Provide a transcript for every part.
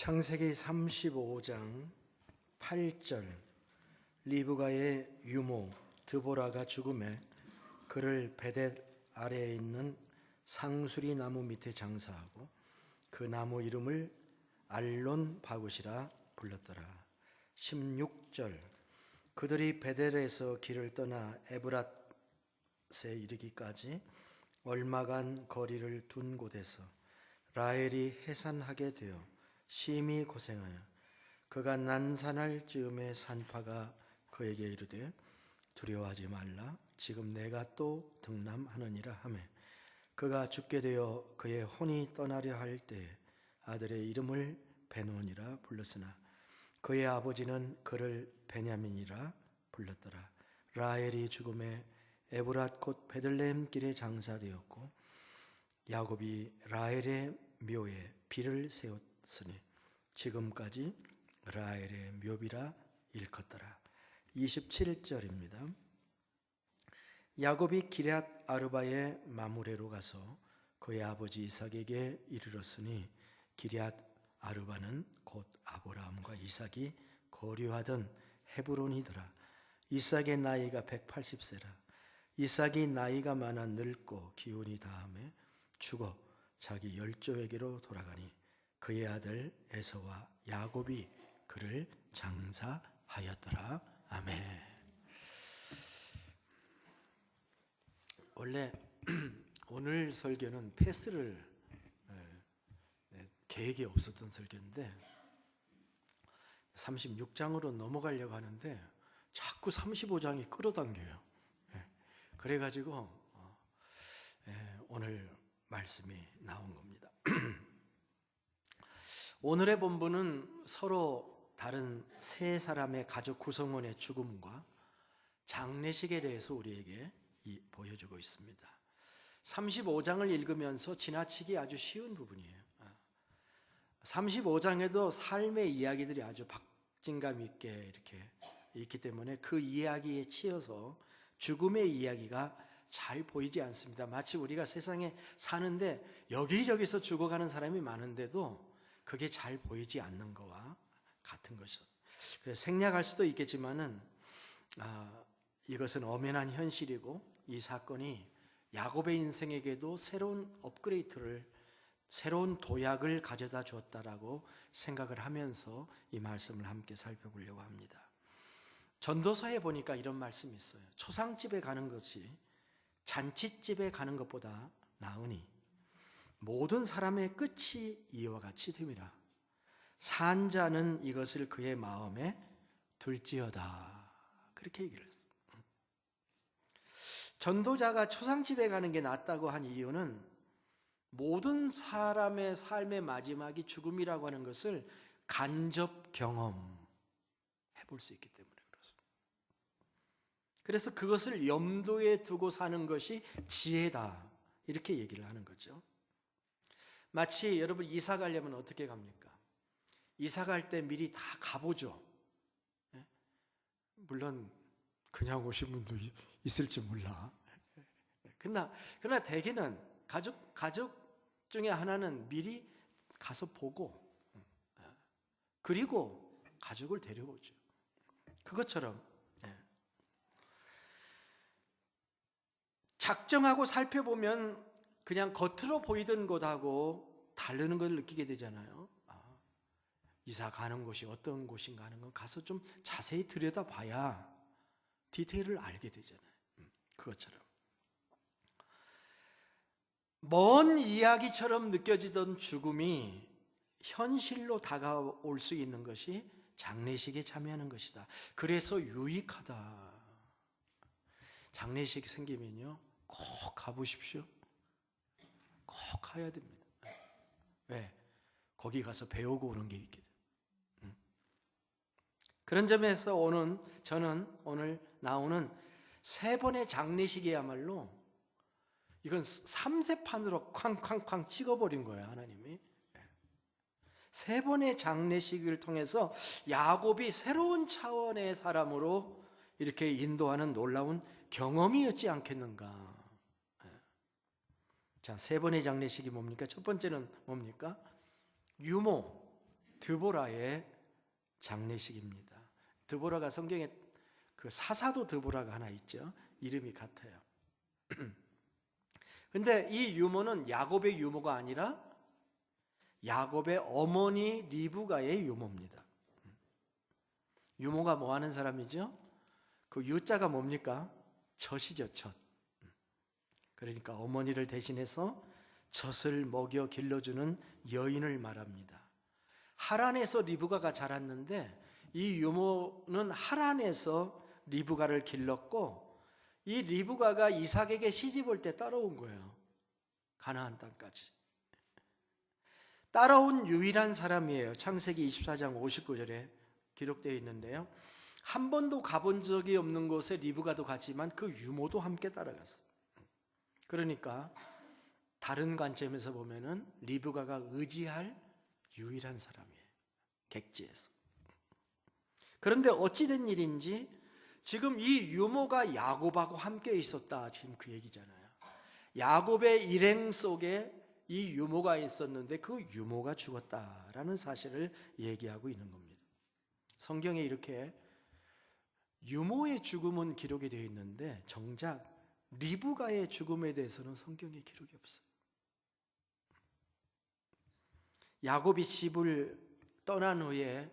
창세기 35장 8절 리브가의 유모 드보라가 죽음에 그를 베댓 아래에 있는 상수리 나무 밑에 장사하고 그 나무 이름을 알론 바굿이라 불렀더라. 16절 그들이 베델에서 길을 떠나 에브랏에 이르기까지 얼마간 거리를 둔 곳에서 라헬이 해산하게 되어 심히 고생하여 그가 난산할 즈음에 산파가 그에게 이르되 두려워하지 말라 지금 내가 또 등남하느니라 하매 그가 죽게 되어 그의 혼이 떠나려 할 때에 아들의 이름을 베논이라 불렀으나 그의 아버지는 그를 베냐민이라 불렀더라. 라헬이 죽음에 에브랏 곧 베들레헴 길에 장사되었고 야곱이 라헬의 묘에 비를 세웠으니 지금까지 라헬의 묘비라 일컫더라. 27절입니다. 야곱이 기럇 아르바의 마므레로 가서 그의 아버지 이삭에게 이르렀으니 기럇 아르바는 곧 아브라함과 이삭이 거류하던 헤브론이더라. 이삭의 나이가 180세라. 이삭이 나이가 많아 늙고 기운이 다함에 죽어 자기 열조에게로 돌아가니 그의 아들 에서와 야곱이 그를 장사하였더라. 아멘. 원래 오늘 설교는 패스를 계획이 없었던 설교인데 36장으로 넘어가려고 하는데 자꾸 35장이 끌어당겨요. 그래가지고 오늘 말씀이 나온 겁니다. 오늘의 본문은 서로 다른 세 사람의 가족 구성원의 죽음과 장례식에 대해서 우리에게 보여주고 있습니다. 35장을 읽으면서 지나치기 아주 쉬운 부분이에요. 35장에도 삶의 이야기들이 아주 박진감 있게 이렇게 있기 때문에 그 이야기에 치여서 죽음의 이야기가 잘 보이지 않습니다. 마치 우리가 세상에 사는데 여기저기서 죽어가는 사람이 많은데도 그게 잘 보이지 않는 거와 같은 것이죠. 그래서 생략할 수도 있겠지만은 이것은 엄연한 현실이고 이 사건이 야곱의 인생에게도 새로운 업그레이드를 새로운 도약을 가져다 주었다라고 생각을 하면서 이 말씀을 함께 살펴보려고 합니다. 전도서에 보니까 이런 말씀이 있어요. 초상집에 가는 것이 잔치집에 가는 것보다 나으니 모든 사람의 끝이 이와 같이 됨이라. 산 자는 이것을 그의 마음에 둘지어다. 그렇게 얘기를 했어요. 전도자가 초상집에 가는 게 낫다고 한 이유는 모든 사람의 삶의 마지막이 죽음이라고 하는 것을 간접 경험해 볼 수 있기 때문에 그렇습니다. 그래서 그것을 염두에 두고 사는 것이 지혜다. 이렇게 얘기를 하는 거죠. 마치 여러분 이사 가려면 어떻게 갑니까? 이사 갈 때 미리 다 가보죠. 물론 그냥 오신 분도 있을지 몰라. 그러나 대개는 가족 중에 하나는 미리 가서 보고 그리고 가족을 데려오죠. 그것처럼 작정하고 살펴보면 그냥 겉으로 보이던 것하고 다르는 걸 느끼게 되잖아요. 이사 가는 곳이 어떤 곳인가 하는 건 가서 좀 자세히 들여다봐야 디테일을 알게 되잖아요. 그것처럼 먼 이야기처럼 느껴지던 죽음이 현실로 다가올 수 있는 것이 장례식에 참여하는 것이다. 그래서 유익하다. 장례식 생기면요 꼭 가보십시오. 꼭 가야 됩니다. 왜? 거기 가서 배우고 오는 게 있거든. 그런 점에서 저는 오늘 나오는 세 번의 장례식이야말로 이건 3세판으로 쾅쾅쾅 찍어버린 거예요. 하나님이 세 번의 장례식을 통해서 야곱이 새로운 차원의 사람으로 이렇게 인도하는 놀라운 경험이었지 않겠는가. 자, 세 번의 장례식이 뭡니까? 첫 번째는 뭡니까? 유모 드보라의 장례식입니다. 드보라가 성경에 그 사사도 드보라가 하나 있죠. 이름이 같아요. 근데 이 유모는 야곱의 유모가 아니라 야곱의 어머니 리브가의 유모입니다. 유모가 뭐 하는 사람이죠? 그 유자가 뭡니까? 젖이죠, 젖. 그러니까 어머니를 대신해서 젖을 먹여 길러주는 여인을 말합니다. 하란에서 리브가가 자랐는데 이 유모는 하란에서 리브가를 길렀고 이 리브가가 이삭에게 시집 올 때 따라온 거예요. 가나안 땅까지. 따라온 유일한 사람이에요. 창세기 24장 59절에 기록되어 있는데요. 한 번도 가본 적이 없는 곳에 리브가도 갔지만 그 유모도 함께 따라갔어요. 그러니까 다른 관점에서 보면은 리브가가 의지할 유일한 사람이에요. 객지에서. 그런데 어찌된 일인지 지금 이 유모가 야곱하고 함께 있었다. 지금 그 얘기잖아요. 야곱의 일행 속에 이 유모가 있었는데 그 유모가 죽었다라는 사실을 얘기하고 있는 겁니다. 성경에 이렇게 유모의 죽음은 기록이 되어 있는데 정작 리브가의 죽음에 대해서는 성경에 기록이 없어요. 야곱이 집을 떠난 후에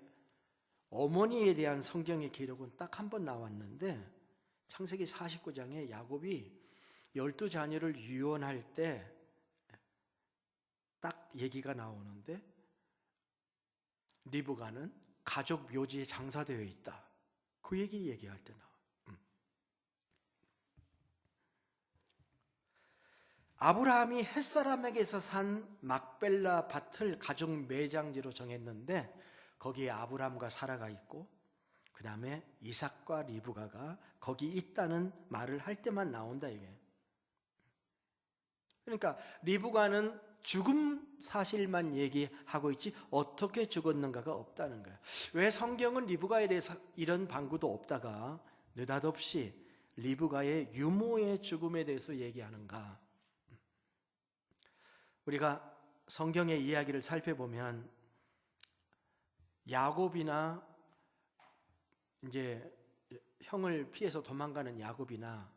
어머니에 대한 성경의 기록은 딱 한 번 나왔는데 창세기 49장에 야곱이 12자녀를 유언할 때 딱 얘기가 나오는데 리브가는 가족 묘지에 장사되어 있다. 그 얘기할 때 나와요. 아브라함이 햇사람에게서 산 막벨라 밭을 가족 매장지로 정했는데 거기에 아브라함과 사라가 있고 그 다음에 이삭과 리브가가 거기 있다는 말을 할 때만 나온다 이게. 그러니까 리브가는 죽음 사실만 얘기하고 있지 어떻게 죽었는가가 없다는 거예요. 왜 성경은 리브가에 대해서 이런 방구도 없다가 느닷없이 리브가의 유모의 죽음에 대해서 얘기하는가? 우리가 성경의 이야기를 살펴보면 야곱이나 이제 형을 피해서 도망가는 야곱이나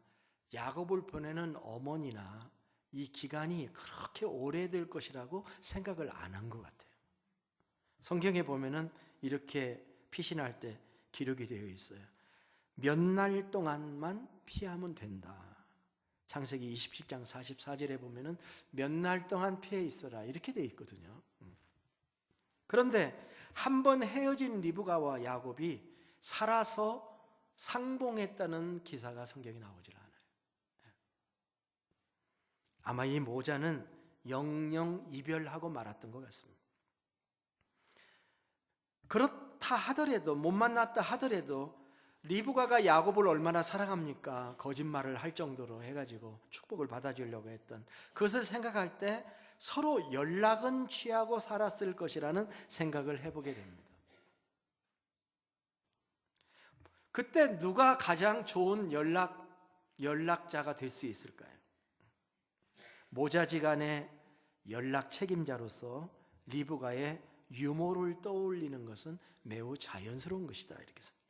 야곱을 보내는 어머니나 이 기간이 그렇게 오래될 것이라고 생각을 안 한 것 같아요. 성경에 보면은 이렇게 피신할 때 기록이 되어 있어요. 몇 날 동안만 피하면 된다. 창세기 27장 44절에 보면은 몇 날 동안 피해 있어라 이렇게 되어 있거든요. 그런데 한 번 헤어진 리브가와 야곱이 살아서 상봉했다는 기사가 성경에 나오질 않아요. 아마 이 모자는 영영 이별하고 말았던 것 같습니다. 그렇다 하더라도 못 만났다 하더라도 리브가가 야곱을 얼마나 사랑합니까? 거짓말을 할 정도로 해가지고 축복을 받아주려고 했던 그것을 생각할 때 서로 연락은 취하고 살았을 것이라는 생각을 해보게 됩니다. 그때 누가 가장 좋은 연락자가 될 수 있을까요? 모자지간의 연락 책임자로서 리브가의 유모를 떠올리는 것은 매우 자연스러운 것이다 이렇게 생각합니다.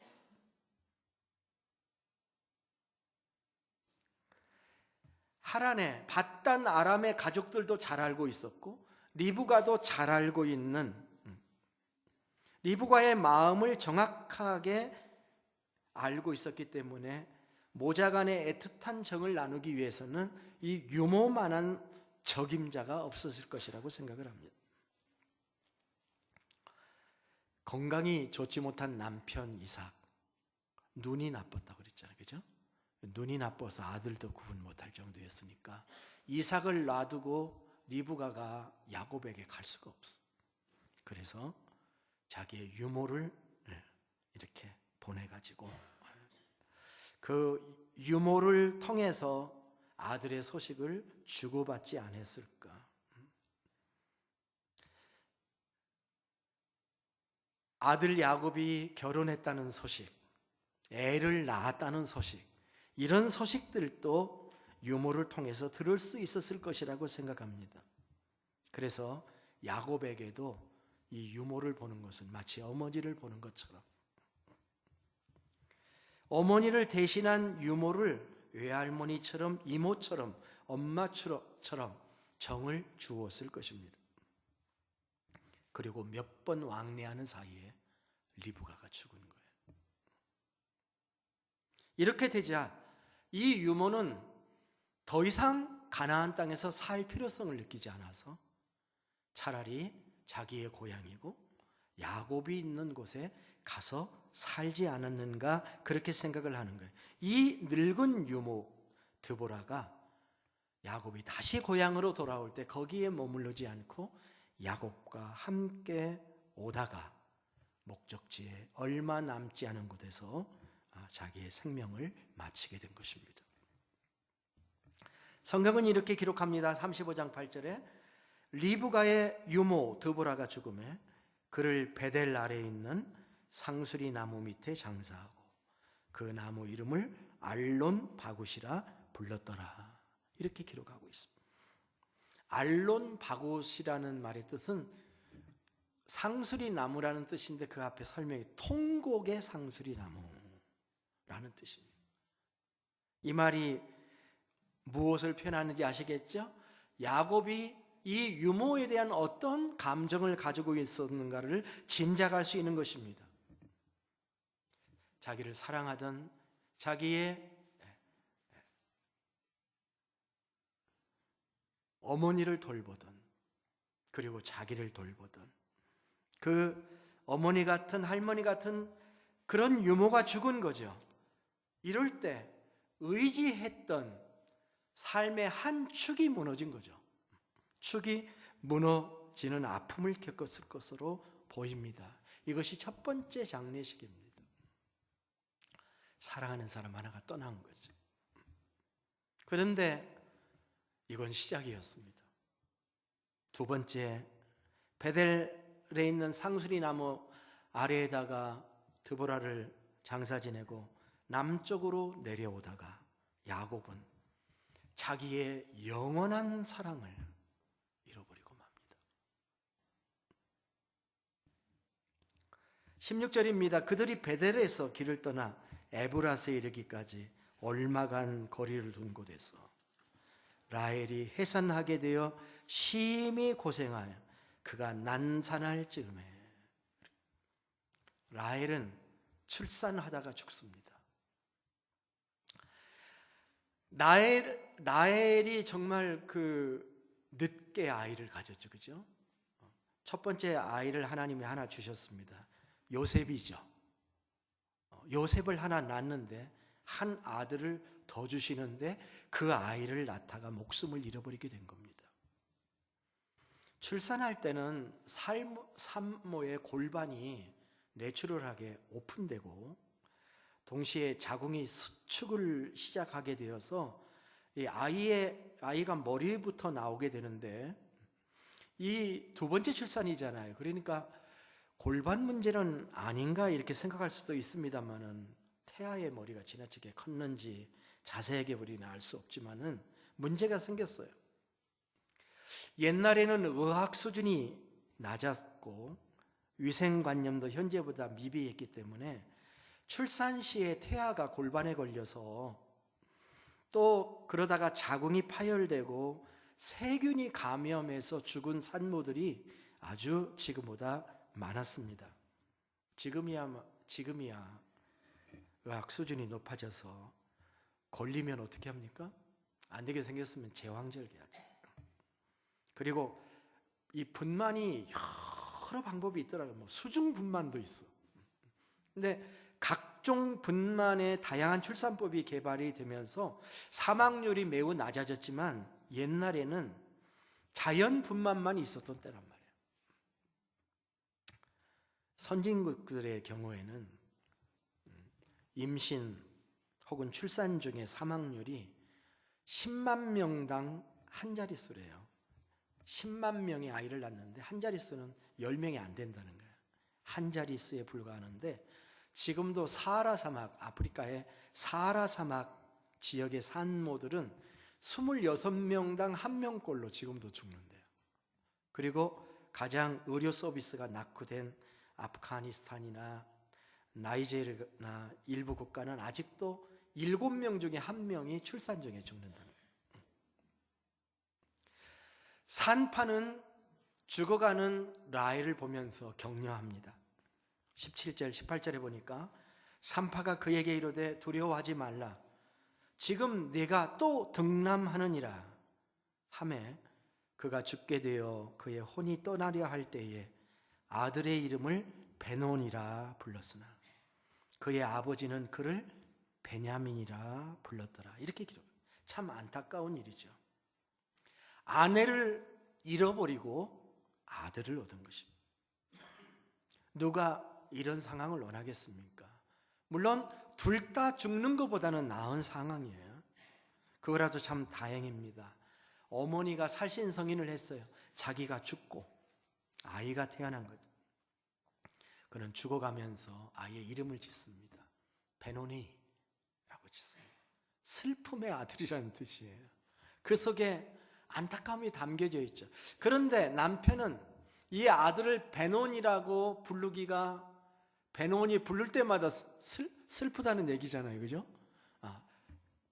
하란의 밧단 아람의 가족들도 잘 알고 있었고 리브가도 잘 알고 있는 리브가의 마음을 정확하게 알고 있었기 때문에 모자간의 애틋한 정을 나누기 위해서는 이 유모만한 적임자가 없었을 것이라고 생각을 합니다. 건강이 좋지 못한 남편 이삭, 눈이 나빴다고 그랬잖아요. 그죠? 눈이 나빠서 아들도 구분 못할 정도였으니까 이삭을 놔두고 리브가가 야곱에게 갈 수가 없어. 그래서 자기의 유모를 이렇게 보내가지고 그 유모를 통해서 아들의 소식을 주고받지 않았을까? 아들 야곱이 결혼했다는 소식, 애를 낳았다는 소식, 이런 소식들도 유모를 통해서 들을 수 있었을 것이라고 생각합니다. 그래서 야곱에게도 이 유모를 보는 것은 마치 어머니를 보는 것처럼, 어머니를 대신한 유모를 외할머니처럼, 이모처럼, 엄마처럼 정을 주었을 것입니다. 그리고 몇 번 왕래하는 사이에 리브가가 죽은 거예요. 이렇게 되자 이 유모는 더 이상 가나안 땅에서 살 필요성을 느끼지 않아서 차라리 자기의 고향이고 야곱이 있는 곳에 가서 살지 않았는가, 그렇게 생각을 하는 거예요. 이 늙은 유모 드보라가 야곱이 다시 고향으로 돌아올 때 거기에 머무르지 않고 야곱과 함께 오다가 목적지에 얼마 남지 않은 곳에서 자기의 생명을 마치게 된 것입니다. 성경은 이렇게 기록합니다. 35장 8절에 리브가의 유모 드보라가 죽음에 그를 베델 아래에 있는 상수리 나무 밑에 장사하고 그 나무 이름을 알론 바굿이라 불렀더라. 이렇게 기록하고 있습니다. 알론 바굿이라는 말의 뜻은 상수리 나무라는 뜻인데 그 앞에 설명이 통곡의 상수리 나무라는 뜻입니다. 이 말이 무엇을 표현하는지 아시겠죠? 야곱이 이 유모에 대한 어떤 감정을 가지고 있었는가를 짐작할 수 있는 것입니다. 자기를 사랑하던, 자기의 어머니를 돌보던, 그리고 자기를 돌보던 그 어머니 같은, 할머니 같은 그런 유모가 죽은 거죠. 이럴 때 의지했던 삶의 한 축이 무너진 거죠. 축이 무너지는 아픔을 겪었을 것으로 보입니다. 이것이 첫 번째 장례식입니다. 사랑하는 사람 하나가 떠난 거죠. 그런데 이건 시작이었습니다. 두 번째, 베델에 있는 상수리 나무 아래에다가 드보라를 장사 지내고 남쪽으로 내려오다가 야곱은 자기의 영원한 사랑을 잃어버리고 맙니다. 16절입니다. 그들이 베델에서 길을 떠나 에브라스에 이르기까지 얼마간 거리를 둔 곳에서 라헬이 해산하게 되어 심히 고생하여 그가 난산할 즈음에, 라헬은 출산하다가 죽습니다. 라헬이 정말 늦게 아이를 가졌죠, 그죠? 첫 번째 아이를 하나님이 하나 주셨습니다. 요셉이죠. 요셉을 하나 낳는데 한 아들을 더 주시는데 그 아이를 낳다가 목숨을 잃어버리게 된 겁니다. 출산할 때는 산모의 골반이 내추럴하게 오픈되고 동시에 자궁이 수축을 시작하게 되어서 이 아이가 머리부터 나오게 되는데 이 두 번째 출산이잖아요. 그러니까 골반 문제는 아닌가 이렇게 생각할 수도 있습니다만은 태아의 머리가 지나치게 컸는지 자세하게 우리는 알 수 없지만은 문제가 생겼어요. 옛날에는 의학 수준이 낮았고 위생관념도 현재보다 미비했기 때문에 출산 시에 태아가 골반에 걸려서 또 그러다가 자궁이 파열되고 세균이 감염해서 죽은 산모들이 아주 지금보다 많았습니다. 지금이야 의학 수준이 높아져서 걸리면 어떻게 합니까? 안 되게 생겼으면 제왕절개하죠. 그리고 이 분만이 여러 방법이 있더라고요. 수중분만도 있어. 근데 각종 분만의 다양한 출산법이 개발이 되면서 사망률이 매우 낮아졌지만 옛날에는 자연 분만만 있었던 때란 말이에요. 선진국들의 경우에는 임신 혹은 출산 중에 사망률이 10만 명당 한 자릿수래요. 10만 명의 아이를 낳는데 한 자릿수는 10명이 안 된다는 거예요. 한 자릿수에 불과하는데 지금도 사하라 사막, 아프리카의 사하라 사막 지역의 산모들은 26명당 1명꼴로 지금도 죽는데요. 그리고 가장 의료 서비스가 낙후된 아프가니스탄이나 나이제리아나 일부 국가는 아직도 7명 중에 1명이 출산중에 죽는다는 거예요. 산파는 죽어가는 라헬을 보면서 격려합니다. 17절, 18절에 보니까 산파가 그에게 이르되 두려워하지 말라. 지금 네가 또 등남하느니라 하매 그가 죽게 되어 그의 혼이 떠나려 할 때에 아들의 이름을 베논이라 불렀으나 그의 아버지는 그를 베냐민이라 불렀더라. 이렇게 기록합니다. 참 안타까운 일이죠. 아내를 잃어버리고 아들을 얻은 것입니다. 누가 이런 상황을 원하겠습니까? 물론 둘 다 죽는 것보다는 나은 상황이에요. 그거라도 참 다행입니다. 어머니가 살신성인을 했어요. 자기가 죽고 아이가 태어난 거죠. 그는 죽어가면서 아이의 이름을 짓습니다. 베노니라고 짓습니다. 슬픔의 아들이라는 뜻이에요. 그 속에 안타까움이 담겨져 있죠. 그런데 남편은 이 아들을 베논이라고 부르기가, 베논이 부를 때마다 슬프다는 얘기잖아요. 그죠?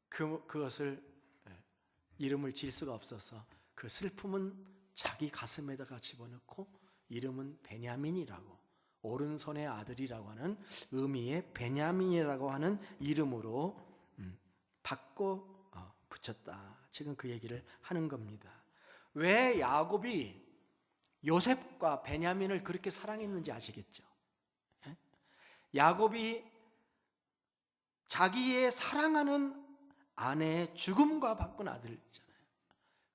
그것을 이름을 질 수가 없어서 그 슬픔은 자기 가슴에다가 집어넣고 이름은 베냐민이라고, 오른손의 아들이라고 하는 의미의 베냐민이라고 하는 이름으로 바꿔 붙였다. 지금 그 얘기를 하는 겁니다. 왜 야곱이 요셉과 베냐민을 그렇게 사랑했는지 아시겠죠? 야곱이 자기의 사랑하는 아내의 죽음과 바꾼 아들이잖아요.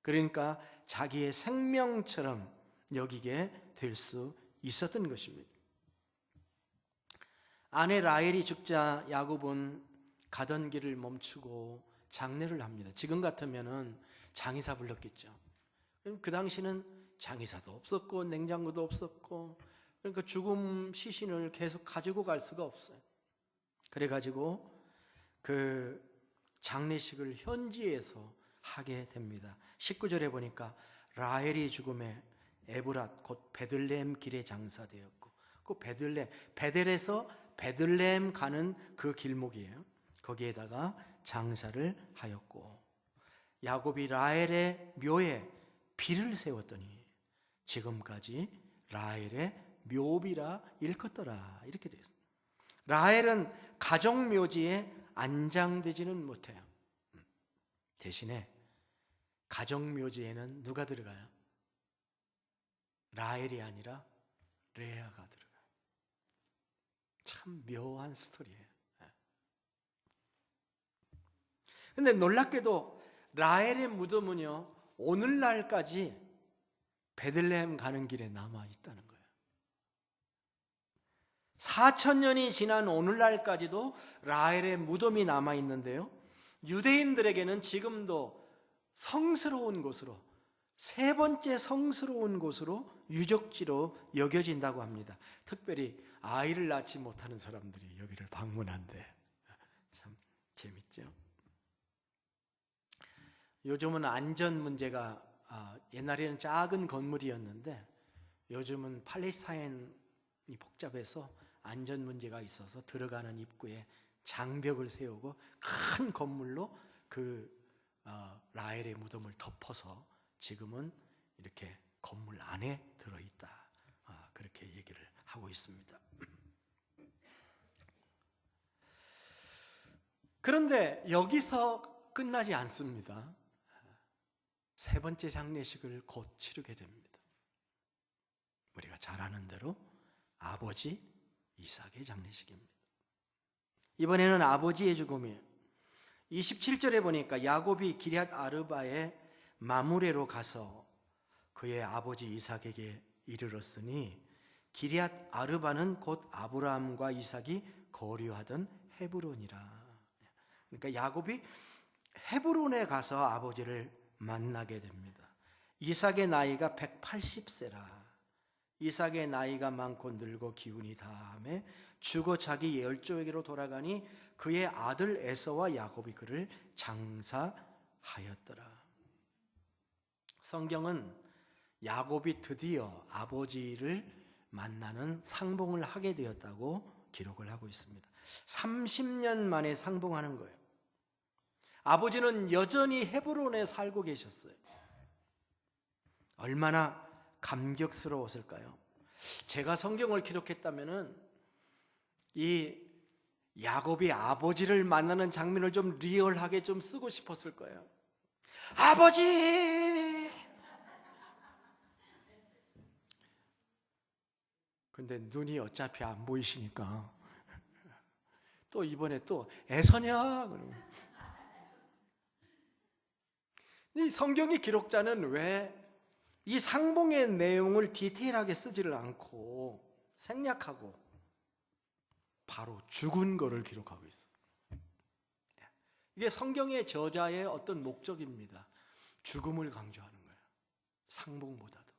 그러니까 자기의 생명처럼 여기게 될 수 있었던 것입니다. 아내 라헬이 죽자 야곱은 가던 길을 멈추고 장례를 합니다. 지금 같으면은 장의사 불렀겠죠. 그 당시는 장의사도 없었고 냉장고도 없었고, 그러니까 죽음 시신을 계속 가지고 갈 수가 없어요. 그래가지고 그 장례식을 현지에서 하게 됩니다. 19절에 보니까 라헬이 죽음에 에브랏 곧 베들레헴 길에 장사되었고, 그 베델에서 베들레헴 가는 그 길목이에요. 거기에다가 장사를 하였고, 야곱이 라헬의 묘에 비를 세웠더니 지금까지 라헬의 묘비라 일컫더라. 이렇게 되어 있습니다. 라헬은 가정묘지에 안장되지는 못해요. 대신에 가정묘지에는 누가 들어가요? 라헬이 아니라 레아가 들어가요. 참 묘한 스토리예요. 그런데 놀랍게도 라헬의 무덤은요, 오늘날까지 베들레헴 가는 길에 남아 있다는 거예요. 4,000년이 지난 오늘날까지도 라헬의 무덤이 남아 있는데요, 유대인들에게는 지금도 성스러운 곳으로, 세 번째 성스러운 곳으로 유적지로 여겨진다고 합니다. 특별히 아이를 낳지 못하는 사람들이 여기를 방문한대. 참 재밌죠? 요즘은 안전 문제가, 옛날에는 작은 건물이었는데 요즘은 팔레스타인이 복잡해서 안전 문제가 있어서 들어가는 입구에 장벽을 세우고 큰 건물로 그 라헬의 무덤을 덮어서 지금은 이렇게 건물 안에 들어있다. 그렇게 얘기를 하고 있습니다. 그런데 여기서 끝나지 않습니다. 세 번째 장례식을 곧 치르게 됩니다. 우리가 잘 아는 대로 아버지 이삭의 장례식입니다. 이번에는 아버지의 죽음이에요. 27절에 보니까 야곱이 기럇 아르바의 마므레로 가서 그의 아버지 이삭에게 이르렀으니, 기럇 아르바는 곧 아브라함과 이삭이 거류하던 헤브론이라. 그러니까 야곱이 헤브론에 가서 아버지를 만나게 됩니다. 이삭의 나이가 180세라. 이삭의 나이가 많고 늙어 기운이 다함에 죽어 자기 열조에게로 돌아가니 그의 아들 에서와 야곱이 그를 장사하였더라. 성경은 야곱이 드디어 아버지를 만나는 상봉을 하게 되었다고 기록을 하고 있습니다. 30년 만에 상봉하는 거예요. 아버지는 여전히 헤브론에 살고 계셨어요. 얼마나 감격스러웠을까요? 제가 성경을 기록했다면은 이 야곱이 아버지를 만나는 장면을 좀 리얼하게 좀 쓰고 싶었을 거예요. 아버지! 근데 눈이 어차피 안 보이시니까 또 이번에 또 애서냐? 이 성경의 기록자는 왜 이 상봉의 내용을 디테일하게 쓰지를 않고 생략하고 바로 죽은 거를 기록하고 있어요. 이게 성경의 저자의 어떤 목적입니다. 죽음을 강조하는 거예요. 상봉보다도.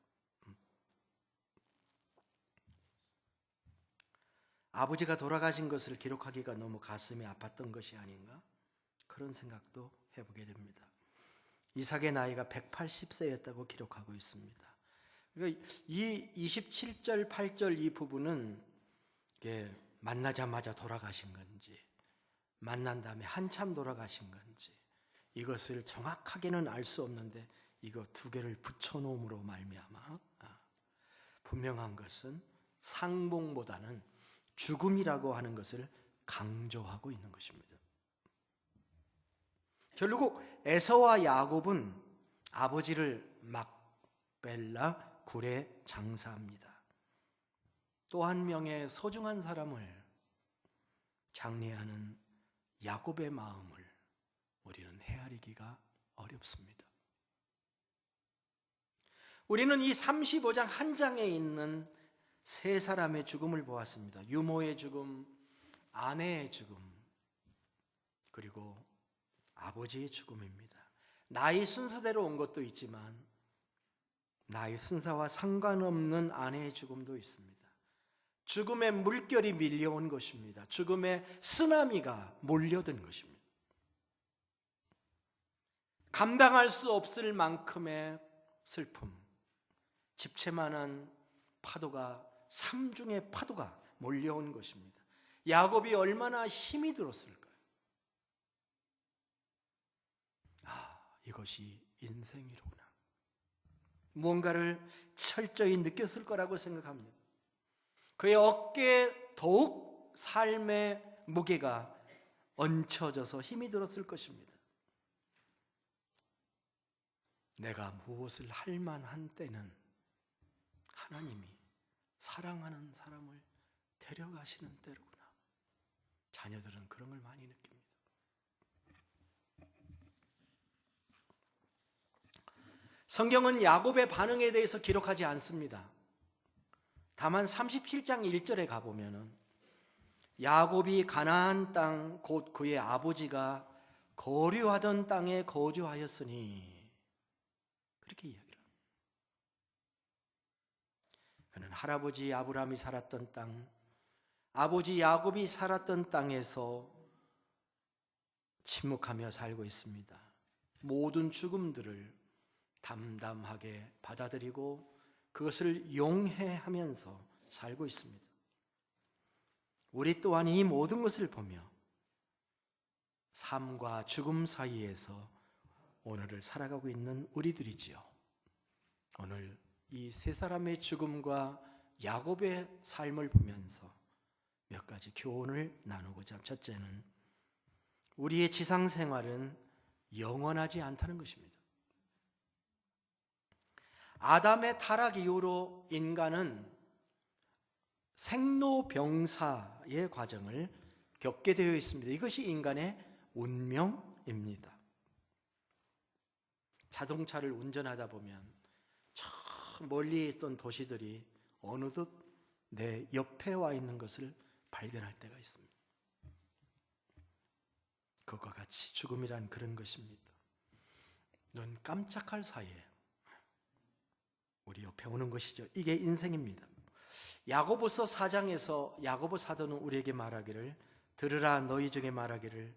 아버지가 돌아가신 것을 기록하기가 너무 가슴이 아팠던 것이 아닌가? 그런 생각도 해보게 됩니다. 이삭의 나이가 180세였다고 기록하고 있습니다. 그러니까 이 27절, 8절 이 부분은 만나자마자 돌아가신 건지, 만난 다음에 한참 돌아가신 건지, 이것을 정확하게는 알 수 없는데 이거 두 개를 붙여놓음으로 말미암아 분명한 것은 상봉보다는 죽음이라고 하는 것을 강조하고 있는 것입니다. 결국 에서와 야곱은 아버지를 막벨라 굴에 장사합니다. 또 한 명의 소중한 사람을 장례하는 야곱의 마음을 우리는 헤아리기가 어렵습니다. 우리는 이 35장 한 장에 있는 세 사람의 죽음을 보았습니다. 유모의 죽음, 아내의 죽음, 그리고 아버지의 죽음입니다. 나이 순서대로 온 것도 있지만 나이 순서와 상관없는 아내의 죽음도 있습니다. 죽음의 물결이 밀려온 것입니다. 죽음의 쓰나미가 몰려든 것입니다. 감당할 수 없을 만큼의 슬픔, 집채만한 파도가, 삼중의 파도가 몰려온 것입니다. 야곱이 얼마나 힘이 들었을까요? 이것이 인생이로구나. 무언가를 철저히 느꼈을 거라고 생각합니다. 그의 어깨에 더욱 삶의 무게가 얹혀져서 힘이 들었을 것입니다. 내가 무엇을 할 만한 때는 하나님이 사랑하는 사람을 데려가시는 때로구나. 자녀들은 그런 걸 많이 느낍니다. 성경은 야곱의 반응에 대해서 기록하지 않습니다. 다만 37장 1절에 가보면 야곱이 가나안 땅 곧 그의 아버지가 거류하던 땅에 거주하였으니 그렇게 이야기를 합니다. 그는 할아버지 아브라함이 살았던 땅, 아버지 야곱이 살았던 땅에서 침묵하며 살고 있습니다. 모든 죽음들을 담담하게 받아들이고 그것을 용해하면서 살고 있습니다. 우리 또한 이 모든 것을 보며 삶과 죽음 사이에서 오늘을 살아가고 있는 우리들이지요. 오늘 이 세 사람의 죽음과 야곱의 삶을 보면서 몇 가지 교훈을 나누고자. 첫째는 우리의 지상 생활은 영원하지 않다는 것입니다. 아담의 타락 이후로 인간은 생로병사의 과정을 겪게 되어 있습니다. 이것이 인간의 운명입니다. 자동차를 운전하다 보면 저 멀리 있던 도시들이 어느덧 내 옆에 와 있는 것을 발견할 때가 있습니다. 그것과 같이 죽음이란 그런 것입니다. 눈 깜짝할 사이에 우리 옆에 오는 것이죠. 이게 인생입니다. 야고보서 4장에서 야고보 사도는 우리에게 말하기를, 들으라 너희 중에 말하기를,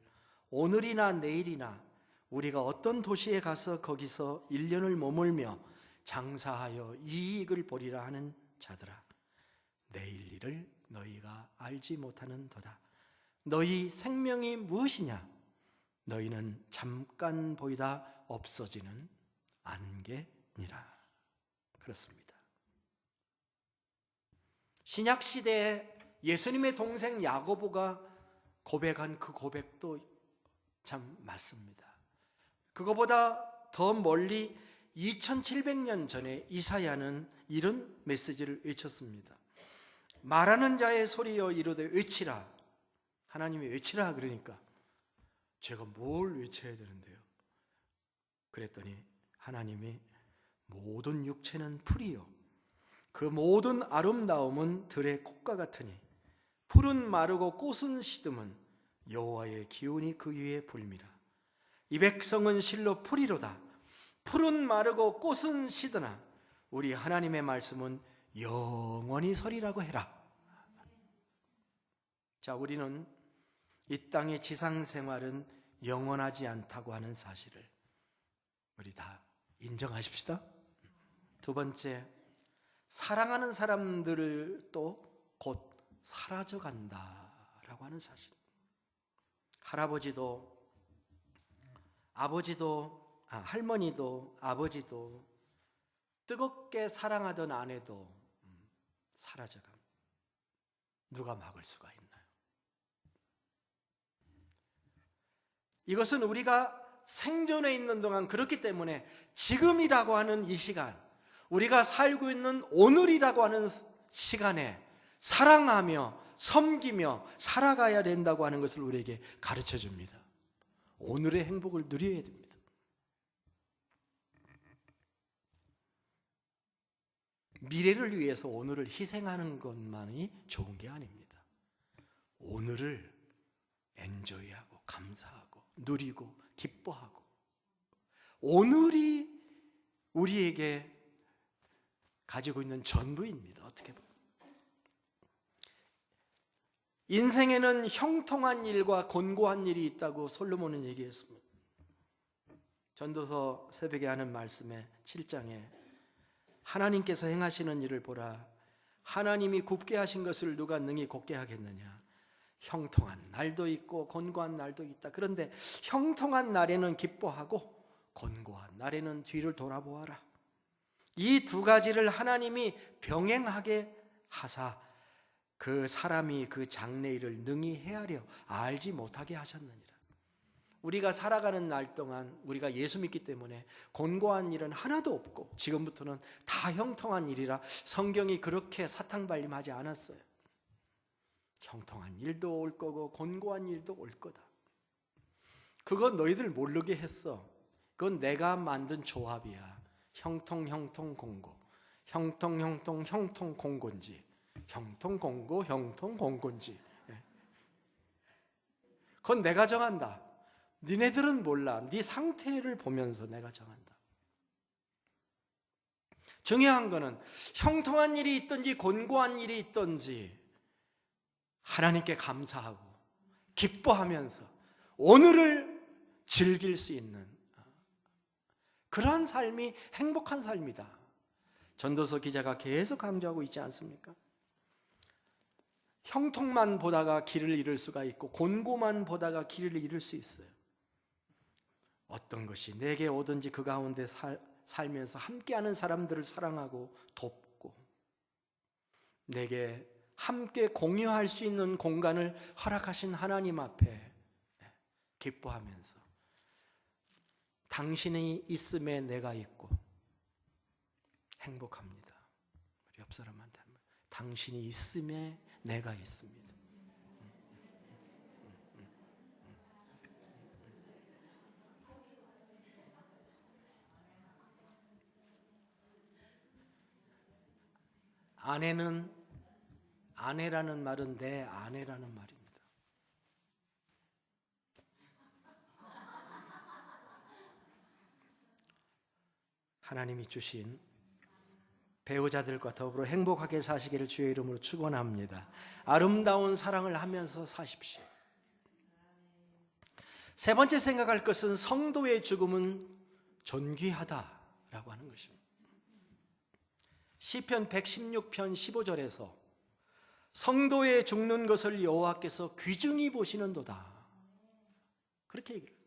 오늘이나 내일이나 우리가 어떤 도시에 가서 거기서 1년을 머물며 장사하여 이익을 보리라 하는 자들아, 내일 일을 너희가 알지 못하는도다. 너희 생명이 무엇이냐? 너희는 잠깐 보이다 없어지는 안개니라. 그렇습니다. 신약 시대에 예수님의 동생 야고보가 고백한 그 고백도 참 맞습니다. 그거보다 더 멀리 2700년 전에 이사야는 이런 메시지를 외쳤습니다. 말하는 자의 소리여 이르되 외치라. 하나님이 외치라 그러니까 제가 뭘 외쳐야 되는데요? 그랬더니 하나님이 모든 육체는 풀이요 그 모든 아름다움은 들의 콧과 같으니 풀은 마르고 꽃은 시듬은 여호와의 기운이 그 위에 불미라. 이 백성은 실로 풀이로다. 풀은 마르고 꽃은 시드나 우리 하나님의 말씀은 영원히 서리라고 해라. 자, 우리는 이 땅의 지상 생활은 영원하지 않다고 하는 사실을 우리 다 인정하십시다. 두 번째, 사랑하는 사람들을 또 곧 사라져 간다라고 하는 사실. 할아버지도 아버지도 할머니도 아버지도 뜨겁게 사랑하던 아내도 사라져갑니다. 누가 막을 수가 있나요? 이것은 우리가 생존해 있는 동안 그렇기 때문에 지금이라고 하는 이 시간, 우리가 살고 있는 오늘이라고 하는 시간에 사랑하며 섬기며 살아가야 된다고 하는 것을 우리에게 가르쳐 줍니다. 오늘의 행복을 누려야 됩니다. 미래를 위해서 오늘을 희생하는 것만이 좋은 게 아닙니다. 오늘을 엔조이하고 감사하고 누리고 기뻐하고, 오늘이 우리에게 가지고 있는 전부입니다. 어떻게 보면 인생에는 형통한 일과 곤고한 일이 있다고 솔로몬은 얘기했습니다. 전도서 새벽에 하는 말씀에 7장에 하나님께서 행하시는 일을 보라. 하나님이 굽게 하신 것을 누가 능히 곱게 하겠느냐. 형통한 날도 있고 곤고한 날도 있다. 그런데 형통한 날에는 기뻐하고 곤고한 날에는 뒤를 돌아보아라. 이 두 가지를 하나님이 병행하게 하사 그 사람이 그 장래일을 능히 헤아려 알지 못하게 하셨느니라. 우리가 살아가는 날 동안 우리가 예수 믿기 때문에 곤고한 일은 하나도 없고 지금부터는 다 형통한 일이라 성경이 그렇게 사탕발림하지 않았어요. 형통한 일도 올 거고 곤고한 일도 올 거다. 그건 너희들 모르게 했어. 그건 내가 만든 조합이야. 형통 공고, 형통 공고인지, 형통 공고, 형통 공고인지, 그건 내가 정한다. 니네들은 몰라. 네 상태를 보면서 내가 정한다. 중요한 거는 형통한 일이 있든지 곤고한 일이 있든지 하나님께 감사하고 기뻐하면서 오늘을 즐길 수 있는 그러한 삶이 행복한 삶이다. 전도서 기자가 계속 강조하고 있지 않습니까? 형통만 보다가 길을 잃을 수가 있고 곤고만 보다가 길을 잃을 수 있어요. 어떤 것이 내게 오든지 그 가운데 살면서 함께하는 사람들을 사랑하고 돕고 내게 함께 공유할 수 있는 공간을 허락하신 하나님 앞에 기뻐하면서 당신이 있음에 내가 있고 행복합니다. 우리 옆 사람한테 당신이 있음에 내가 있습니다. 아내라는 말은 내 아내라는 말입니다. 하나님이 주신 배우자들과 더불어 행복하게 사시기를 주의 이름으로 축원합니다. 아름다운 사랑을 하면서 사십시오. 세 번째 생각할 것은 성도의 죽음은 존귀하다라고 하는 것입니다. 시편 116편 15절에서 성도의 죽는 것을 여호와께서 귀중히 보시는도다, 그렇게 얘기해요.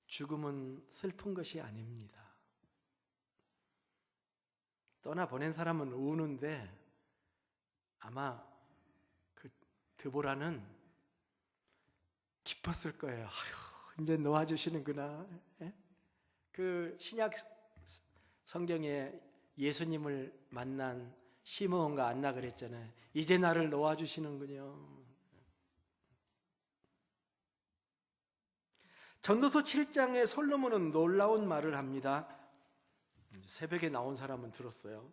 죽음은 슬픈 것이 아닙니다. 떠나보낸 사람은 우는데 아마 그 드보라는 기뻤을 거예요. 아휴, 이제 놓아주시는구나. 그 신약 성경에 예수님을 만난 시므온과 안나 그랬잖아요. 이제 나를 놓아주시는군요. 전도서 7장에 솔로몬은 놀라운 말을 합니다. 새벽에 나온 사람은 들었어요.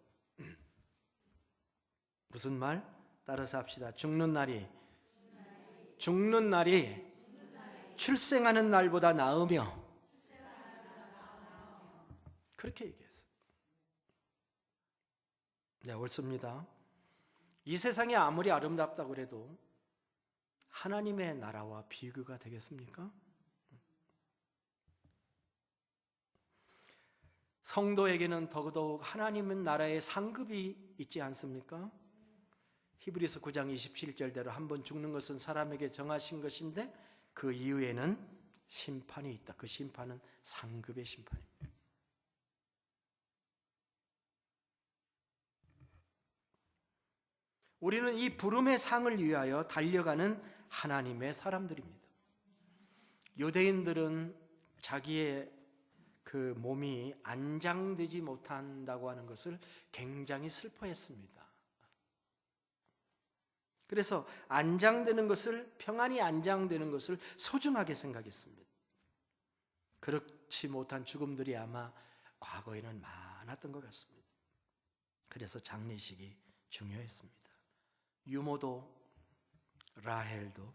무슨 말? 따라서 합시다. 죽는 날이 출생하는 날보다 나으며, 그렇게 얘기했어요. 네, 옳습니다. 이 세상이 아무리 아름답다고 해도 하나님의 나라와 비교가 되겠습니까? 성도에게는 더더욱 하나님의 나라의 상급이 있지 않습니까? 히브리서 9장 27절대로 한번 죽는 것은 사람에게 정하신 것인데 그 이후에는 심판이 있다. 그 심판은 상급의 심판입니다. 우리는 이 부름의 상을 위하여 달려가는 하나님의 사람들입니다. 유대인들은 자기의 그 몸이 안장되지 못한다고 하는 것을 굉장히 슬퍼했습니다. 그래서 안장되는 것을, 평안히 안장되는 것을 소중하게 생각했습니다. 그렇지 못한 죽음들이 아마 과거에는 많았던 것 같습니다. 그래서 장례식이 중요했습니다. 유모도, 라헬도,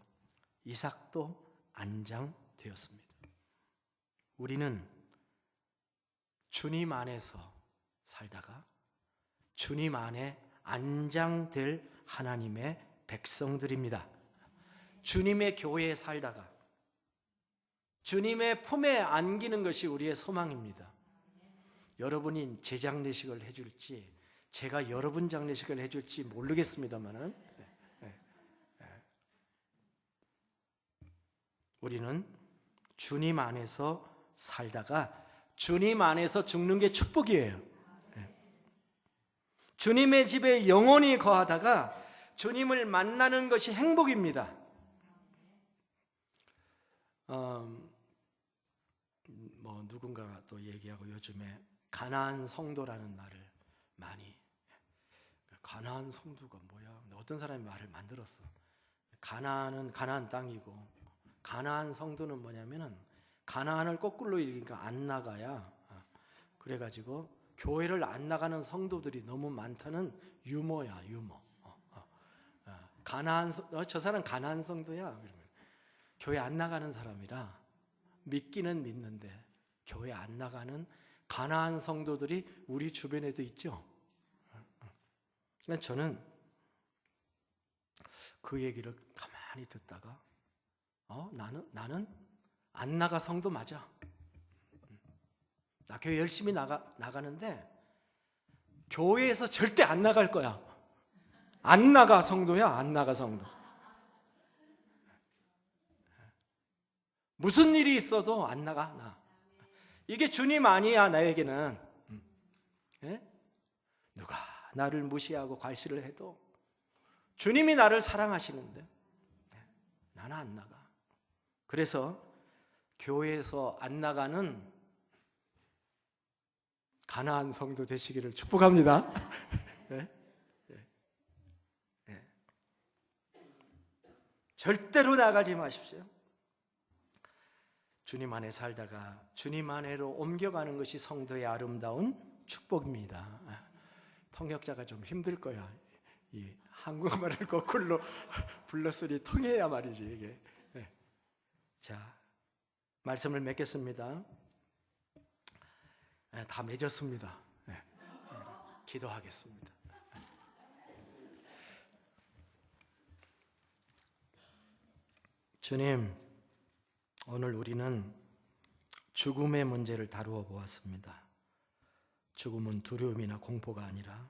이삭도 안장되었습니다. 우리는 주님 안에서 살다가 주님 안에 안장될 하나님의 백성들입니다. 주님의 교회에 살다가 주님의 품에 안기는 것이 우리의 소망입니다. 여러분이 제 장례식을 해줄지 제가 여러분 장례식을 해줄지 모르겠습니다만은 우리는 주님 안에서 살다가 주님 안에서 죽는 게 축복이에요. 주님의 집에 영원히 거하다가 주님을 만나는 것이 행복입니다. 누군가가 또 얘기하고 요즘에 가나안 성도라는 말을 많이, 가나안 성도가 뭐야? 어떤 사람이 말을 만들었어. 가나안은 가나안 땅이고 가나안 성도는 뭐냐면은 가나안을 거꾸로 읽으니까 안 나가야. 그래가지고 교회를 안 나가는 성도들이 너무 많다는 유머야, 유머. 가나안, 저 사람 가나안 성도야. 그러면 교회 안 나가는 사람이라 믿기는 믿는데 교회 안 나가는 가나안 성도들이 우리 주변에도 있죠. 그러니까 저는 그 얘기를 가만히 듣다가 나는 안 나가 성도 맞아. 나 교회 열심히 나가는데 교회에서 절대 안 나갈 거야. 안 나가 성도야. 안 나가 성도. 무슨 일이 있어도 안 나가. 나. 이게 주님 아니야 나에게는. 누가 나를 무시하고 괄시를 해도 주님이 나를 사랑하시는데 나는 안 나가. 그래서 교회에서 안 나가는 가나안 성도 되시기를 축복합니다. 절대로 나가지 마십시오. 주님 안에 살다가 주님 안에로 옮겨가는 것이 성도의 아름다운 축복입니다. 통역자가 좀 힘들 거야. 이 한국말을 거꾸로 불렀으니 통해야 말이지 이게. 자, 말씀을 맺겠습니다. 다 맺었습니다. 기도하겠습니다. 주님, 오늘 우리는 죽음의 문제를 다루어 보았습니다. 죽음은 두려움이나 공포가 아니라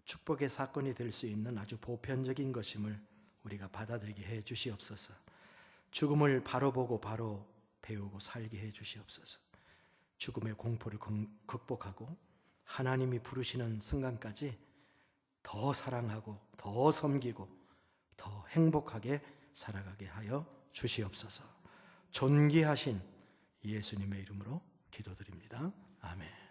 축복의 사건이 될 수 있는 아주 보편적인 것임을 우리가 받아들이게 해 주시옵소서. 죽음을 바로 보고 바로 배우고 살게 해 주시옵소서. 죽음의 공포를 극복하고 하나님이 부르시는 순간까지 더 사랑하고 더 섬기고 더 행복하게 살아가게 하여 주시옵소서. 존귀하신 예수님의 이름으로 기도드립니다. 아멘.